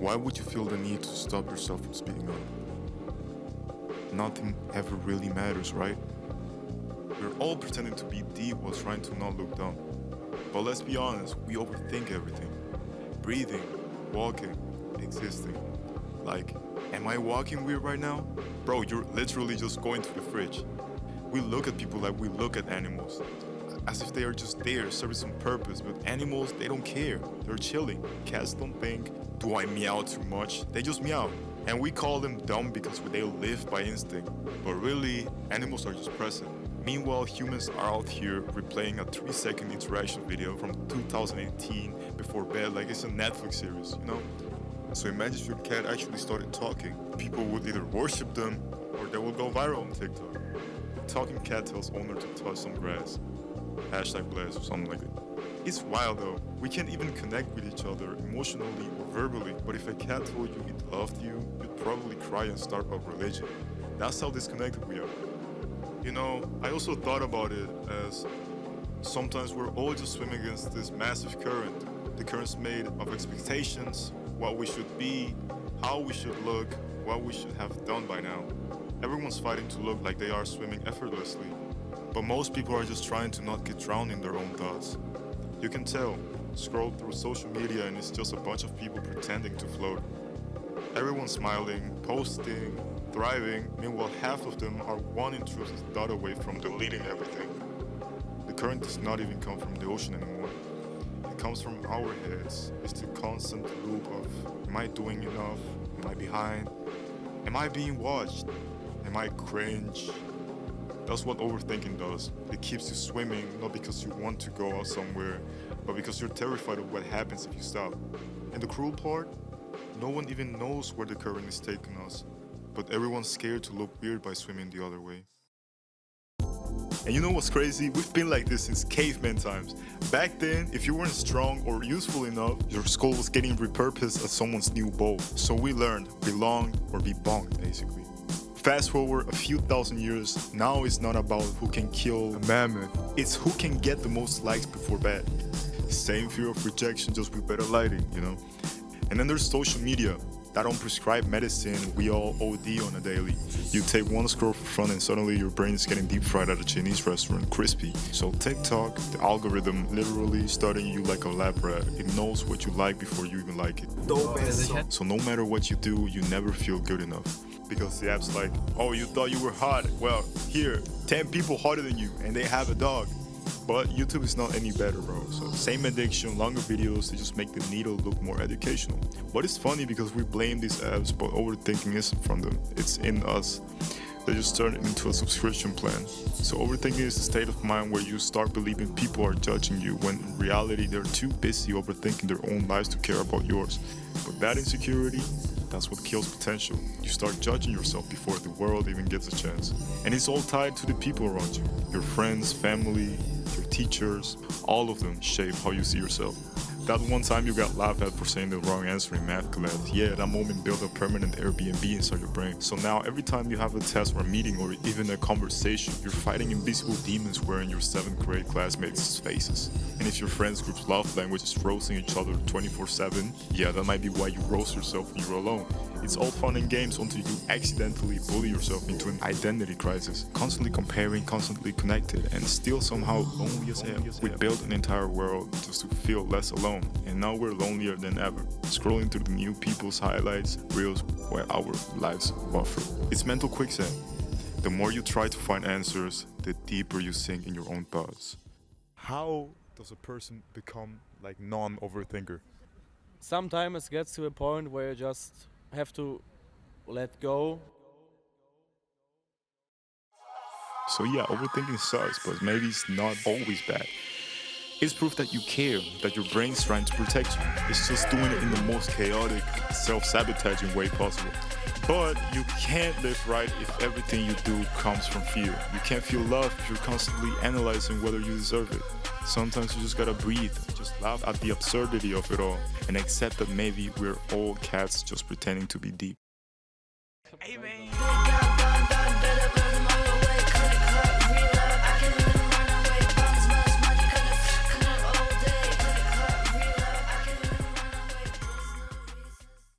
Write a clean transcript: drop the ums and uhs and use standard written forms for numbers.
Why would you feel the need to stop yourself from speaking up? Nothing ever really matters, right? We're all pretending to be deep while trying to not look dumb. But let's be honest, we overthink everything. Breathing, walking, existing. Like, am I walking weird right now? Bro, you're literally just going to the fridge. We look at people like we look at animals, as if they are just there, serving some purpose, but animals, they don't care. They're chilling. Cats don't think, do I meow too much? They just meow. And we call them dumb because they live by instinct. But really, animals are just present. Meanwhile, humans are out here replaying a 3-second interaction video from 2018 before bed like it's a Netflix series, you know? So imagine if your cat actually started talking. People would either worship them or they will go viral on TikTok. Talking cat tells owner to touch some grass. #bless or something like that. It's wild though. We can't even connect with each other emotionally or verbally, but if a cat told you it loved you, you'd probably cry and start a religion. That's how disconnected we are. You know, I also thought about it as sometimes we're all just swimming against this massive current. The current's made of expectations, what we should be, how we should look, what we should have done by now. Everyone's fighting to look like they are swimming effortlessly, but most people are just trying to not get drowned in their own thoughts. You can tell, scroll through social media and it's just a bunch of people pretending to float. Everyone's smiling, posting, thriving, meanwhile half of them are one intrusive thought away from deleting everything. The current does not even come from the ocean anymore. It comes from our heads. It's the constant loop of, am I doing enough? Am I behind? Am I being watched? Am I cringe? That's what overthinking does. It keeps you swimming, not because you want to go out somewhere, but because you're terrified of what happens if you stop. And the cruel part? No one even knows where the current is taking us, but everyone's scared to look weird by swimming the other way. And you know what's crazy? We've been like this since caveman times. Back then, if you weren't strong or useful enough, your skull was getting repurposed as someone's new bowl. So we learned, belong or be bonked, basically. Fast forward a few thousand years, now it's not about who can kill a mammoth, it's who can get the most likes before bed. Same fear of rejection, just with better lighting, you know? And then there's social media. That don't prescribe medicine, we all OD on a daily. You take one scroll for fun and suddenly your brain is getting deep fried at a Chinese restaurant, crispy. So TikTok, the algorithm literally studying you like a lab rat. It knows what you like before you even like it. So no matter what you do, you never feel good enough. Because the app's like, oh, you thought you were hot? Well, here, 10 people hotter than you and they have a dog. But YouTube is not any better, bro. So same addiction, longer videos, they just make the needle look more educational. But it's funny because we blame these apps, but overthinking isn't from them. It's in us. They just turn it into a subscription plan. So overthinking is a state of mind where you start believing people are judging you when in reality they're too busy overthinking their own lives to care about yours. But that insecurity, that's what kills potential. You start judging yourself before the world even gets a chance. And it's all tied to the people around you. Your friends, family, your teachers, all of them shape how you see yourself. That one time you got laughed at for saying the wrong answer in math class, yeah, that moment built a permanent Airbnb inside your brain. So now every time you have a test or a meeting or even a conversation, you're fighting invisible demons wearing your 7th grade classmates' faces. And if your friends group's love language is roasting each other 24/7, yeah, that might be why you roast yourself when you're alone. It's all fun and games until you accidentally bully yourself into an identity crisis. Constantly comparing, constantly connected, and still somehow lonely as hell. We built an entire world just to feel less alone, and now we're lonelier than ever. Scrolling through the new people's highlights, reels, while our lives buffer. It's mental quicksand. The more you try to find answers, the deeper you sink in your own thoughts. How does a person become like non-overthinker? Sometimes it gets to a point where you just have to let go. So yeah, overthinking sucks, but maybe it's not always bad. It's proof that you care, that your brain's trying to protect you. It's just doing it in the most chaotic, self-sabotaging way possible. But you can't live right if everything you do comes from fear. You can't feel love if you're constantly analyzing whether you deserve it. Sometimes you just gotta breathe, just laugh at the absurdity of it all, and accept that maybe we're all cats just pretending to be deep. Hey, man.